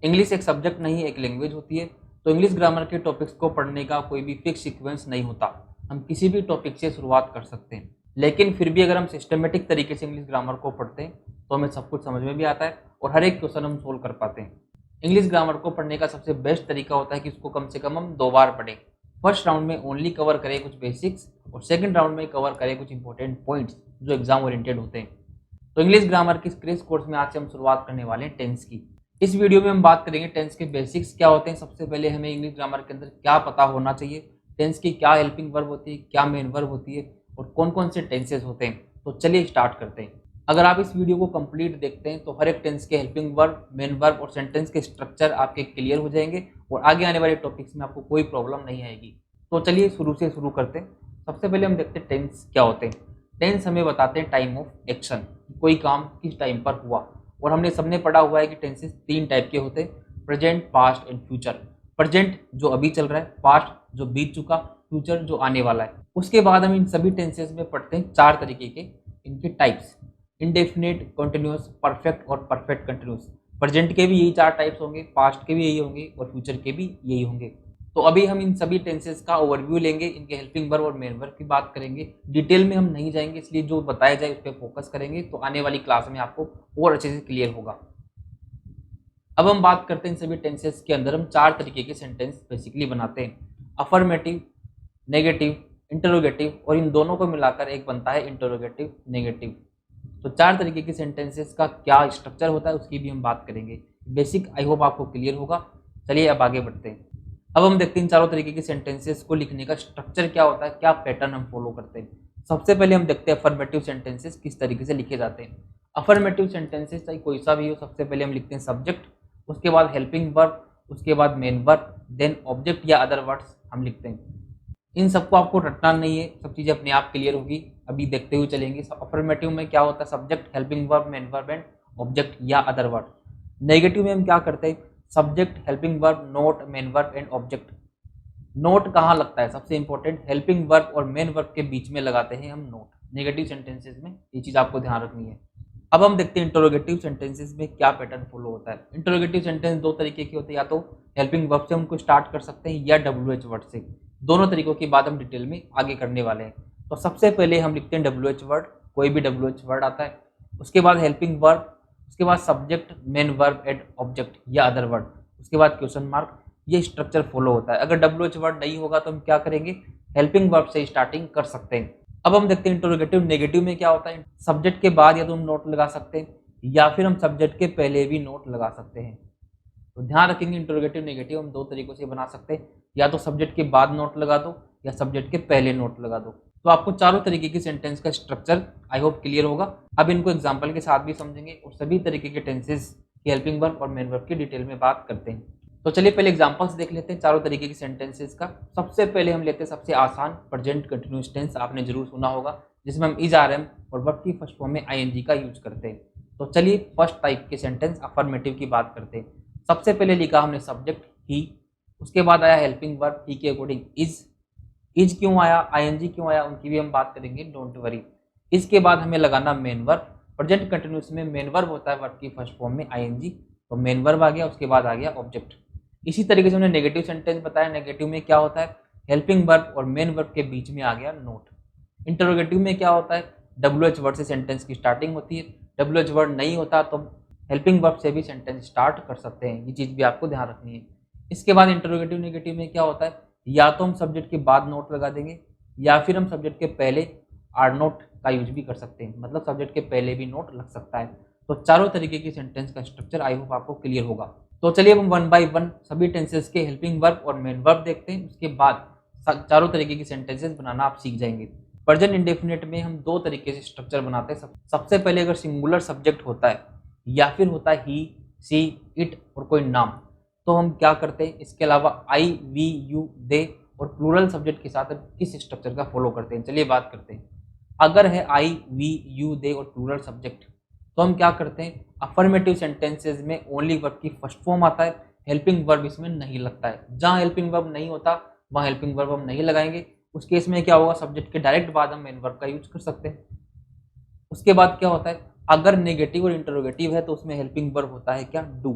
English एक subject नहीं, एक लैंग्वेज होती है। तो इंग्लिश ग्रामर के टॉपिक्स को पढ़ने का कोई भी फिक्स सीक्वेंस नहीं होता। हम किसी भी टॉपिक से शुरुआत कर सकते हैं, लेकिन फिर भी अगर हम सिस्टमेटिक तरीके से इंग्लिश ग्रामर को पढ़ते हैं तो हमें सब कुछ समझ में भी आता है और हर एक क्वेश्चन हम सोल्व कर पाते हैं। इंग्लिश ग्रामर को पढ़ने का सबसे बेस्ट तरीका होता है कि उसको कम से कम हम 2 बार पढ़ें। फर्स्ट राउंड में ओनली कवर करें कुछ बेसिक्स और सेकंड राउंड में कवर करें कुछ इंपॉर्टेंट पॉइंट्स जो एग्जाम ओरिएंटेड होते हैं। तो इंग्लिश ग्रामर की क्रेश कोर्स में आज से हम शुरुआत करने वाले हैं टेंस की। इस वीडियो में हम बात करेंगे टेंस के बेसिक्स क्या होते हैं। सबसे पहले हमें इंग्लिश ग्रामर के अंदर क्या पता होना चाहिए, टेंस की क्या हेल्पिंग वर्ब होती है, क्या मेन वर्ब होती है और कौन कौन से टेंसेस होते हैं। तो चलिए स्टार्ट करते हैं। अगर आप इस वीडियो को कंप्लीट देखते हैं तो हर एक टेंस के हेल्पिंग वर्ब, मेन वर्ब और सेंटेंस के स्ट्रक्चर आपके क्लियर हो जाएंगे और आगे आने वाले टॉपिक्स में आपको कोई प्रॉब्लम नहीं आएगी। तो चलिए शुरू से शुरू करते हैं। सबसे पहले हम देखते हैं टेंस क्या होते हैं। टेंस हमें बताते हैं टाइम ऑफ एक्शन, कोई काम किस टाइम पर हुआ। और हमने सबने पढ़ा हुआ है कि टेंसेस 3 टाइप के होते हैं, present, past and future. Present जो अभी चल रहा है, पास्ट जो बीत चुका, फ्यूचर जो आने वाला है। उसके बाद हम इन सभी टेंसेस में पढ़ते हैं 4 तरीके के इनके टाइप्स, इंडेफिनिट, कंटिन्यूअस, परफेक्ट और परफेक्ट कंटिन्यूअस। प्रेजेंट के भी यही 4 टाइप्स होंगे, पास्ट के भी यही होंगे और फ्यूचर के भी यही होंगे। तो अभी हम इन सभी टेंसेस का ओवरव्यू लेंगे, इनके हेल्पिंग वर्ब और मेन वर्ब की बात करेंगे। डिटेल में हम नहीं जाएंगे, इसलिए जो बताया जाए उस पर फोकस करेंगे तो आने वाली क्लास में आपको और अच्छे से क्लियर होगा। अब हम बात करते हैं इन सभी टेंसेस के अंदर हम 4 तरीके के सेंटेंस बेसिकली बनाते हैं, अफर्मेटिव, नेगेटिव, इंटरोगेटिव और इन दोनों को मिलाकर एक बनता है इंटरोगेटिव नेगेटिव। तो 4 तरीके के सेंटेंसेस का क्या स्ट्रक्चर होता है उसकी भी हम बात करेंगे। बेसिक आई होप आपको क्लियर होगा। चलिए अब आगे बढ़ते हैं। अब हम देखते हैं इन चारों तरीके के सेंटेंसेस को लिखने का स्ट्रक्चर क्या होता है, क्या पैटर्न हम फॉलो करते हैं। सबसे पहले हम देखते हैं अफर्मेटिव सेंटेंसेस किस तरीके से लिखे जाते हैं। अफर्मेटिव सेंटेंसेस चाहे कोई सा भी हो, सबसे पहले हम लिखते हैं सब्जेक्ट, उसके बाद हेल्पिंग वर्ब, उसके बाद मेन वर्ब, देन ऑब्जेक्ट या अदर वर्ड्स हम लिखते हैं। इन सबको आपको रटना नहीं है, सब चीज़ें अपने आप क्लियर होगी, अभी देखते हुए चलेंगे। अफर्मेटिव में क्या होता है, subject, helping verb, main verb and object या अदर वर्ड। नेगेटिव में हम क्या करते हैं, subject, helping verb, note, main verb and object. Note कहाँ लगता है, सबसे इंपॉर्टेंट हेल्पिंग वर्ब और मेन वर्ब के बीच में लगाते हैं हम नोट नेगेटिव सेंटेंसेस में, ये चीज़ आपको ध्यान रखनी है। अब हम देखते हैं इंटरोगेटिव सेंटेंसेस में क्या पैटर्न फॉलो होता है। इंटरोगेटिव सेंटेंस 2 तरीके के होते हैं, या तो हेल्पिंग वर्ब से हम उनको स्टार्ट कर सकते हैं या WH वर्ड से। दोनों तरीकों की बात हम डिटेल में आगे करने वाले हैं। तो सबसे पहले हम लिखते हैं WH वर्ड, कोई भी WH वर्ड आता है, उसके बाद हेल्पिंग वर्ब, उसके बाद subject, main verb and object या अदर वर्ड, उसके बाद क्वेश्चन मार्क। ये स्ट्रक्चर फॉलो होता है। अगर WH वर्ड नहीं होगा तो हम क्या करेंगे, हेल्पिंग वर्ब से स्टार्टिंग कर सकते हैं। अब हम देखते हैं इंटरोगेटिव नेगेटिव में क्या होता है। सब्जेक्ट के बाद या तो हम नोट लगा सकते हैं या फिर हम सब्जेक्ट के पहले भी नोट लगा सकते हैं। तो ध्यान रखेंगे इंटरोगेटिव नेगेटिव हम 2 तरीकों से बना सकते हैं, या तो सब्जेक्ट के बाद नोट लगा दो या सब्जेक्ट के पहले नोट लगा दो। तो आपको चारों तरीके की सेंटेंस का स्ट्रक्चर आई होप क्लियर होगा। अब इनको एग्जाम्पल के साथ भी समझेंगे और सभी तरीके के टेंसेस की हेल्पिंग वर्ब और मेन वर्ब की डिटेल में बात करते हैं। तो चलिए पहले एग्जांपल्स देख लेते हैं चारों तरीके की सेंटेंसेस का। सबसे पहले हम लेते हैं सबसे आसान प्रेजेंट कंटिन्यूअस टेंस, आपने जरूर सुना होगा, जिसमें हम इज आर एम और वर्ब की फर्स्ट फॉर्म में आईएनजी का यूज करते हैं। तो चलिए फर्स्ट टाइप के सेंटेंस अफर्मेटिव की बात करते हैं। सबसे पहले लिखा हमने सब्जेक्ट ही, उसके बाद आया हेल्पिंग वर्ब ही के अकॉर्डिंग इज क्यों आया, आईएनजी क्यों आया, उनकी भी हम बात करेंगे, डोंट वरी। इसके बाद हमें लगाना मेन वर्ब। प्रेजेंट कंटिन्यूअस में मेन वर्ब होता है वर्ब की फर्स्ट फॉर्म में आईएनजी, तो मेन वर्ब आ गया, उसके बाद आ गया ऑब्जेक्ट। इसी तरीके से हमने नेगेटिव सेंटेंस बताया, नेगेटिव में क्या होता है, हेल्पिंग वर्ब और मेन वर्ब के बीच में आ गया नोट। इंटरोगेटिव में क्या होता है, WH वर्ड से सेंटेंस की स्टार्टिंग होती है, WH वर्ड नहीं होता तो हेल्पिंग वर्ब से भी सेंटेंस स्टार्ट कर सकते हैं, ये चीज़ भी आपको ध्यान रखनी है। इसके बाद इंटरोगेटिव नेगेटिव में क्या होता है, या तो हम सब्जेक्ट के बाद नोट लगा देंगे या फिर हम सब्जेक्ट के पहले आर नोट का यूज भी कर सकते हैं, मतलब सब्जेक्ट के पहले भी नोट लग सकता है। तो चारों तरीके की सेंटेंस का स्ट्रक्चर आई होप आपको क्लियर होगा। तो चलिए हम 1 बाय 1 सभी टेंसेस के हेल्पिंग वर्ब और मेन वर्ब देखते हैं, उसके बाद चारों तरीके की सेंटेंसेस बनाना आप सीख जाएंगे। प्रेजेंट इंडेफिनिट में हम 2 तरीके से स्ट्रक्चर बनाते हैं। सबसे पहले अगर सिंगुलर सब्जेक्ट होता है या फिर होता है ही, सी, इट और कोई नाम, तो हम क्या करते हैं, इसके अलावा आई, वी, यू, दे और प्लूरल सब्जेक्ट के साथ किस स्ट्रक्चर का फॉलो करते हैं, चलिए बात करते हैं। अगर है आई, वी, यू, दे और प्लूरल सब्जेक्ट तो हम क्या करते हैं, अफर्मेटिव सेंटेंसेस में ओनली वर्ब की फर्स्ट फॉर्म आता है, हेल्पिंग वर्ब इसमें नहीं लगता है। जहां हेल्पिंग वर्ब नहीं होता वहां हेल्पिंग वर्ब हम नहीं लगाएंगे। उस केस में क्या होगा, सब्जेक्ट के डायरेक्ट बाद हम मेन वर्ब का यूज कर सकते हैं। उसके बाद क्या होता है, अगर नेगेटिव और इंटरोगेटिव है तो उसमें हेल्पिंग वर्ब होता है क्या, डू।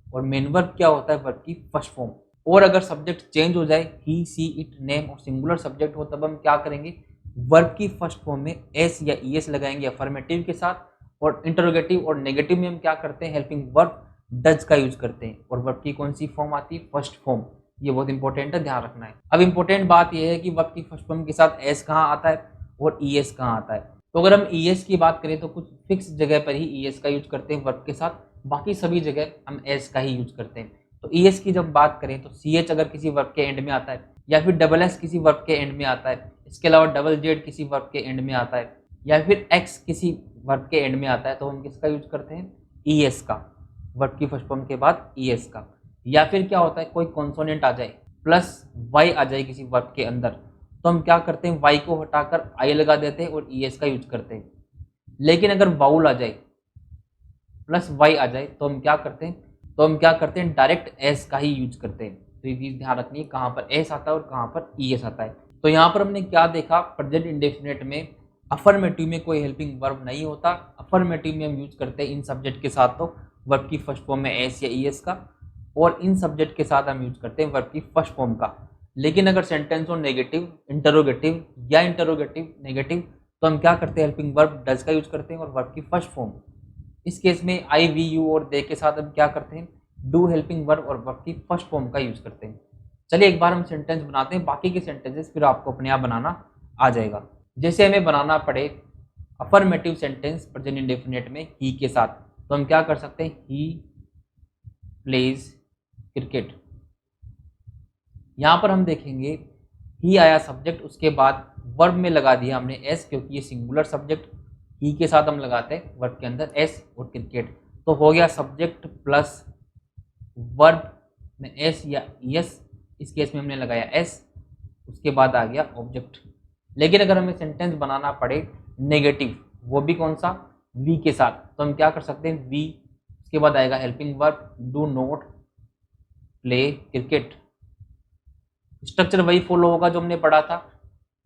और मेन वर्ब क्या होता है, वर्ब की फर्स्ट फॉर्म। और अगर सब्जेक्ट चेंज हो जाए, ही सी इट नेम और सिंगुलर सब्जेक्ट हो, तब हम क्या करेंगे, वर्ब की फर्स्ट फॉर्म में एस या ई एस लगाएंगे अफर्मेटिव के साथ। और इंटरोगेटिव और नेगेटिव में हम क्या करते हैं, हेल्पिंग वर्ब डज का यूज करते हैं। और वर्ब की कौन सी फॉर्म आती है, फर्स्ट फॉर्म। ये बहुत इंपॉर्टेंट है, ध्यान रखना है। अब इंपॉर्टेंट बात यह है कि वर्ब की फर्स्ट फॉर्म के साथ एस कहाँ आता है और ई एस कहाँ आता है। तो अगर हम ई एस की बात करें तो कुछ फिक्स जगह पर ही ई एस का यूज करते हैं वर्ब के साथ, बाकी सभी जगह हम एस का ही यूज करते हैं। तो ई एस की जब बात करें तो सी एच अगर किसी वर्ब के एंड में आता है, या फिर डबल एस किसी वर्ब के एंड में आता है, इसके अलावा डबल जेड किसी वर्ब के एंड में आता है, या फिर एक्स किसी वर्ब के एंड में आता है, तो हम किसका यूज करते हैं, ई एस का, वर्ब की फर्स्ट फॉर्म के बाद ई एस का। या फिर क्या होता है, कोई कॉन्सोनेंट आ जाए प्लस वाई आ जाए किसी वर्ब के अंदर, तो हम क्या करते हैं, वाई को हटाकर आई लगा देते हैं और ई एस का यूज करते हैं। लेकिन अगर वाउल आ जाए प्लस वाई आ जाए, तो हम क्या करते हैं, डायरेक्ट एस का ही यूज करते हैं। तो ये चीज ध्यान रखनी है, कहाँ पर एस आता है और कहाँ पर ई एस आता है। तो यहाँ पर हमने क्या देखा, प्रेजेंट इंडेफिनिट में अफर्मेटिव में कोई हेल्पिंग वर्ब नहीं होता। अफर्मेटिव में हम यूज करते हैं इन सब्जेक्ट के साथ तो वर्ब की फर्स्ट फॉर्म में एस या ई एस का, और इन सब्जेक्ट के साथ हम यूज करते हैं वर्ब की फर्स्ट फॉर्म का। लेकिन अगर सेंटेंस हो नेगेटिव इंटरोगेटिव या इंटरोगेटिव नेगेटिव, तो हम क्या करते हैं, हेल्पिंग वर्ब डज का यूज करते हैं और वर्ब की फर्स्ट फॉर्म। इस केस में आई वी यू और दे के साथ हम क्या करते हैं, डू हेल्पिंग वर्ब और वर्ब की फर्स्ट फॉर्म का यूज करते हैं। चलिए एक बार हम सेंटेंस बनाते हैं, बाकी के सेंटेंसेस फिर आपको अपने आप बनाना आ जाएगा। जैसे हमें बनाना पड़े अफर्मेटिव सेंटेंस प्रेजेंट इंडेफिनिट में ही के साथ, तो हम क्या कर सकते हैं, ही प्लेज क्रिकेट। यहां पर हम देखेंगे ही आया सब्जेक्ट, उसके बाद वर्ब में लगा दिया हमने एस, क्योंकि ये सिंगुलर सब्जेक्ट, ही के साथ हम लगाते हैं वर्ब के अंदर एस और क्रिकेट। तो हो गया सब्जेक्ट प्लस वर्ब में एस या यस, इस केस में हमने लगाया एस, उसके बाद आ गया ऑब्जेक्ट। लेकिन अगर हमें सेंटेंस बनाना पड़े नेगेटिव, वो भी कौन सा, वी के साथ, तो हम क्या कर सकते हैं, वी, उसके बाद आएगा helping verb do not play cricket. Structure वही फॉलो होगा जो हमने पढ़ा था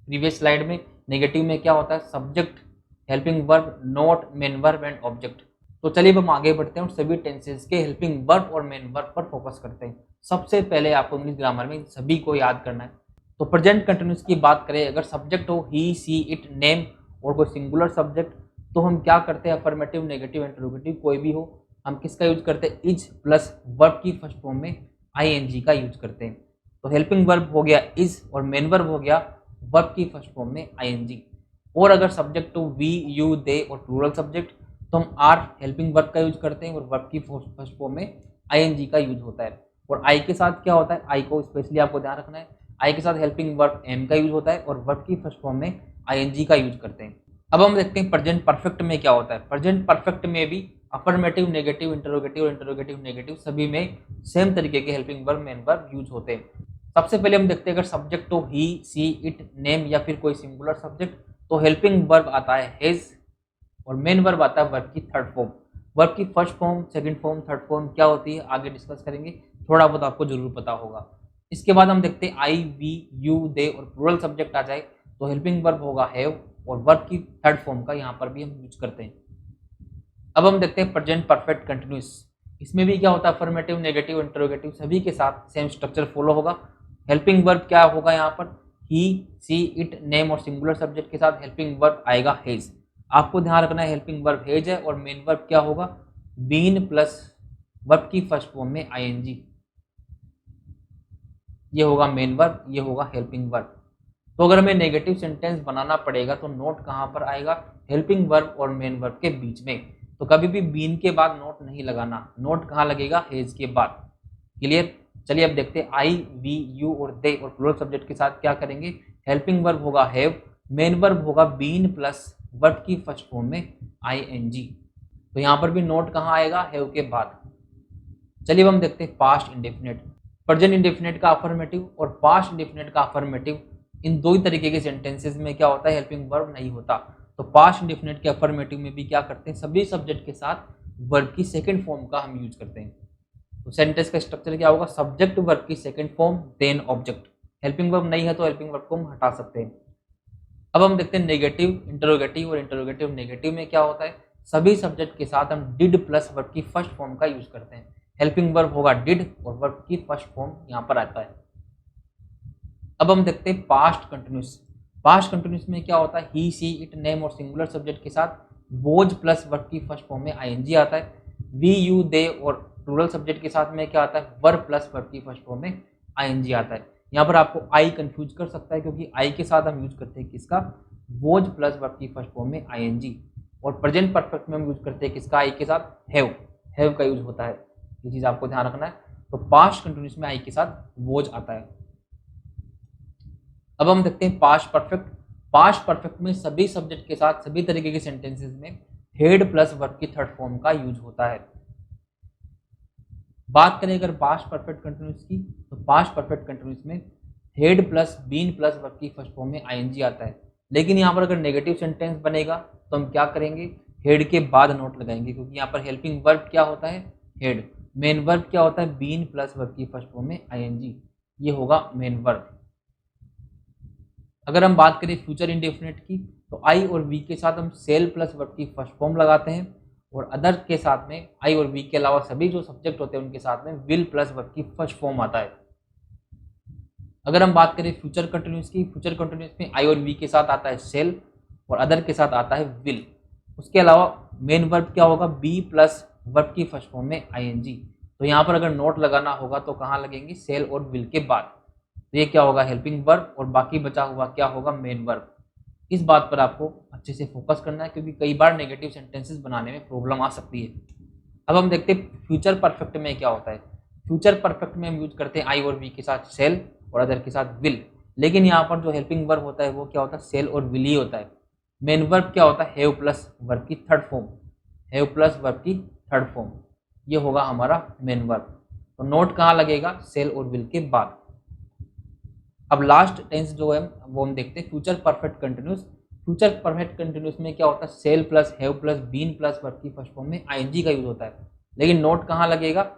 प्रीवियस स्लाइड में। नेगेटिव में क्या होता है, subject helping verb not main verb and object. तो चलिए अब हम आगे बढ़ते हैं और सभी टेंसेस के हेल्पिंग वर्ब और मेन वर्ब पर फोकस करते हैं। सबसे पहले आपको इंग्लिश ग्रामर में सभी को याद करना है। तो प्रेजेंट कंटिन्यूस की बात करें, अगर सब्जेक्ट हो ही सी इट नेम और कोई सिंगुलर सब्जेक्ट, तो हम क्या करते हैं, अफर्मेटिव नेगेटिव इंटरोगेटिव कोई भी हो, हम किसका यूज करते हैं, इज प्लस वर्ब की फर्स्ट फॉर्म में आईएनजी का यूज करते हैं। तो हेल्पिंग वर्ब हो गया इज और मेन वर्ब हो गया वर्ब की फर्स्ट फॉर्म में आईएनजी। और अगर सब्जेक्ट हो वी यू दे और प्लूरल सब्जेक्ट, तो हम आर हेल्पिंग वर्ब का यूज करते हैं और वर्ब की फर्स्ट फॉर्म में आईएनजी का यूज होता है। और आई के साथ क्या होता है, आई को स्पेशली आपको ध्यान रखना है, आई के साथ हेल्पिंग वर्ब एम का यूज होता है और वर्ब की फर्स्ट फॉर्म में आईएनजी का यूज करते हैं। अब हम देखते हैं प्रेजेंट परफेक्ट में क्या होता है। प्रेजेंट परफेक्ट में भी अफर्मेटिव नेगेटिव इंटरोगेटिव और इंटरोगेटिव नेगेटिव सभी में सेम तरीके के helping verb main verb use होते हैं। सबसे पहले हम देखते हैं, अगर सब्जेक्ट हो ही सी इट नेम या फिर कोई सिंगुलर सब्जेक्ट, तो हेल्पिंग वर्ब आता है हिज और मेन वर्ब आता है वर्ब की थर्ड फॉर्म। वर्ब की first form, second form, third form क्या होती है आगे डिस्कस करेंगे, थोड़ा बहुत आपको जरूर पता होगा। इसके बाद हम देखते हैं आई वी यू दे और प्लूरल सब्जेक्ट आ जाए, तो हेल्पिंग वर्ब होगा हैव और वर्ब की थर्ड फॉर्म का यहाँ पर भी हम यूज करते हैं। अब हम देखते हैं प्रेजेंट परफेक्ट कंटिन्यूस। इसमें भी क्या होता है, अफर्मेटिव नेगेटिव इंटरोगेटिव सभी के साथ सेम स्ट्रक्चर फॉलो होगा। हेल्पिंग वर्ब क्या होगा यहाँ पर, ही सी इट नेम और सिंगुलर सब्जेक्ट के साथ हेल्पिंग वर्ब आएगा हेज। आपको ध्यान रखना है हेल्पिंग वर्ब हेज है और मेन वर्ब क्या होगा, बीन प्लस वर्ब की फर्स्ट फॉर्म में आईएनजी। ये होगा मेन वर्ब, ये होगा हेल्पिंग वर्ब। तो अगर हमें नेगेटिव सेंटेंस बनाना पड़ेगा तो नोट कहाँ पर आएगा, हेल्पिंग वर्ब और मेन वर्ब के बीच में। तो कभी भी बीन के बाद नोट नहीं लगाना, नोट कहाँ लगेगा, हेज के बाद। क्लियर। चलिए अब देखते हैं आई वी यू और दे और प्लूरल सब्जेक्ट के साथ क्या करेंगे, हेल्पिंग वर्ब होगा हैव, मेन वर्ब होगा बीन प्लस वर्ब की फर्स्ट फॉर्म में आईएनजी। तो यहाँ पर भी नोट कहाँ आएगा, हैव के बाद। चलिए अब हम देखते हैं पास्ट इंडेफिनिट। प्रेजेंट इंडेफिनिट का अफर्मेटिव और पास्ट इंडेफिनिट का अफर्मेटिव, इन दो ही तरीके के सेंटेंसेस में क्या होता है, हेल्पिंग वर्ब नहीं होता। तो पास्ट इंडेफिनिट के अफर्मेटिव में भी क्या करते हैं, सभी सब्जेक्ट के साथ वर्ब की सेकंड फॉर्म का हम यूज करते हैं। तो सेंटेंस का स्ट्रक्चर क्या होगा, सब्जेक्ट वर्ब की second form then object. Helping verb नहीं है तो हेल्पिंग वर्ब को हम हटा सकते हैं। अब हम देखते हैं नेगेटिव इंटरोगेटिव और इंटरोगेटिव नेगेटिव में क्या होता है, सभी सब्जेक्ट के साथ हम डिड प्लस वर्ब की फर्स्ट फॉर्म का यूज करते हैं। हेल्पिंग वर्ब होगा डिड और वर्ब की फर्स्ट फॉर्म यहाँ पर आता है। अब हम देखते हैं पास्ट कंटिन्यूस। पास्ट कंटिन्यूस में क्या होता है, ही सी इट नेम और सिंगुलर सब्जेक्ट के साथ वोज प्लस वर्ब की फर्स्ट फॉर्म में आईएनजी आता है। वी यू दे और प्लूरल सब्जेक्ट के साथ में क्या आता है, वर्ब प्लस वर्ब की फर्स्ट फॉर्म में आईएनजी आता है। यहाँ पर आपको आई कंफ्यूज कर सकता है क्योंकि आई के साथ हम यूज करते हैं किसका, वोज प्लस वर्ब की फर्स्ट फॉर्म में आईएनजी। और प्रेजेंट परफेक्ट में हम यूज करते हैं किसका, आई के साथ हैव का यूज होता है। ये चीज आपको ध्यान रखना है। तो पास्ट कंटिन्यूस में आई के साथ वोज आता है। अब हम देखते हैं पास्ट परफेक्ट। पास्ट परफेक्ट में सभी सब्जेक्ट के साथ सभी तरीके के सेंटेंसेस में हेड प्लस वर्ब की थर्ड फॉर्म का यूज होता है। बात करें अगर पास्ट परफेक्ट कंटिन्यूस की, तो पास्ट परफेक्ट कंटिन्यूस में had plus been plus verb की फर्स्ट फॉर्म में आईएनजी आता है। लेकिन यहाँ पर अगर नेगेटिव सेंटेंस बनेगा तो हम क्या करेंगे, हेड के बाद नोट लगाएंगे, क्योंकि यहाँ पर हेल्पिंग वर्ब क्या होता है, हेड। मेन वर्ब क्या होता है, बीन प्लस वर्ब की फर्स्ट फॉर्म में आईएनजी, ये होगा मेन वर्ब। अगर हम बात करें फ्यूचर इंडेफिनिट की, तो आई और वी के साथ हम सेल प्लस वर्ब की फर्स्ट फॉर्म लगाते हैं, और अदर के साथ में आई और वी के अलावा सभी जो सब्जेक्ट होते हैं उनके साथ में विल प्लस वर्ब की फर्स्ट फॉर्म आता है। अगर हम बात करें फ्यूचर कंटिन्यूस की, फ्यूचर कंटिन्यूस में आई और वी के साथ आता है सेल और अदर के साथ आता है विल। उसके अलावा मेन वर्ब क्या होगा, बी प्लस वर्ब की फर्स्ट फॉर्म में आईएनजी। तो यहाँ पर अगर नोट लगाना होगा तो कहाँ लगेंगे, सेल और विल के बाद। तो ये क्या होगा, हेल्पिंग वर्ब, और बाकी बचा हुआ क्या होगा, मेन वर्ब। इस बात पर आपको अच्छे से फोकस करना है क्योंकि कई बार नेगेटिव सेंटेंसेस बनाने में प्रॉब्लम आ सकती है। अब हम देखते हैं फ्यूचर परफेक्ट में क्या होता है। फ्यूचर परफेक्ट में हम यूज करते हैं आई और वी के साथ सेल और अदर के साथ विल। लेकिन यहाँ पर जो हेल्पिंग वर्ब होता है वो क्या होता है, सेल और विल ही होता है। मेन वर्ब क्या होता है, हैव प्लस वर्ब की third form, have plus verb की थर्ड फॉर्म, ये होगा हमारा मेन वर्ब। तो नोट कहाँ लगेगा, सेल और विल के बाद। अब लास्ट टेंस जो है वो हम देखते हैं future perfect continuous. Future perfect continuous में क्या होता है, shall plus have plus been plus verb की फर्स्ट फॉर्म में आईएनजी का यूज होता है। लेकिन नोट कहाँ लगेगा,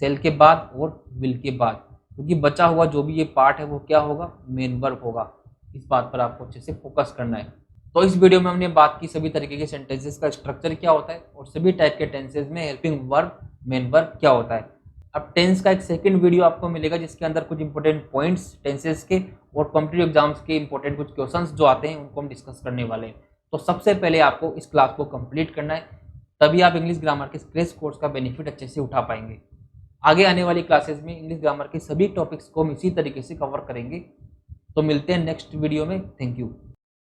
सेल के बाद और विल के बाद, क्योंकि बचा हुआ जो भी ये पार्ट है वो क्या होगा, मेन वर्ब होगा। इस बात पर आपको अच्छे से फोकस करना है। तो इस वीडियो में हमने बात की सभी तरीके के सेंटेंसेस का स्ट्रक्चर क्या होता है और सभी टाइप के टेंसेस में हेल्पिंग वर्ब मेन वर्ब क्या होता है। अब टेंस का एक सेकंड वीडियो आपको मिलेगा जिसके अंदर कुछ इंपॉर्टेंट पॉइंट्स टेंसेस के और कॉम्पिटिटिव एग्जाम्स के इंपॉर्टेंट कुछ क्वेश्चंस जो आते हैं उनको हम डिस्कस करने वाले हैं। तो सबसे पहले आपको इस क्लास को कंप्लीट करना है, तभी आप इंग्लिश ग्रामर के क्रैश कोर्स का बेनिफिट अच्छे से उठा पाएंगे। आगे आने वाली क्लासेस में इंग्लिश ग्रामर के सभी टॉपिक्स को हम इसी तरीके से कवर करेंगे। तो मिलते हैं नेक्स्ट वीडियो में। Thank you.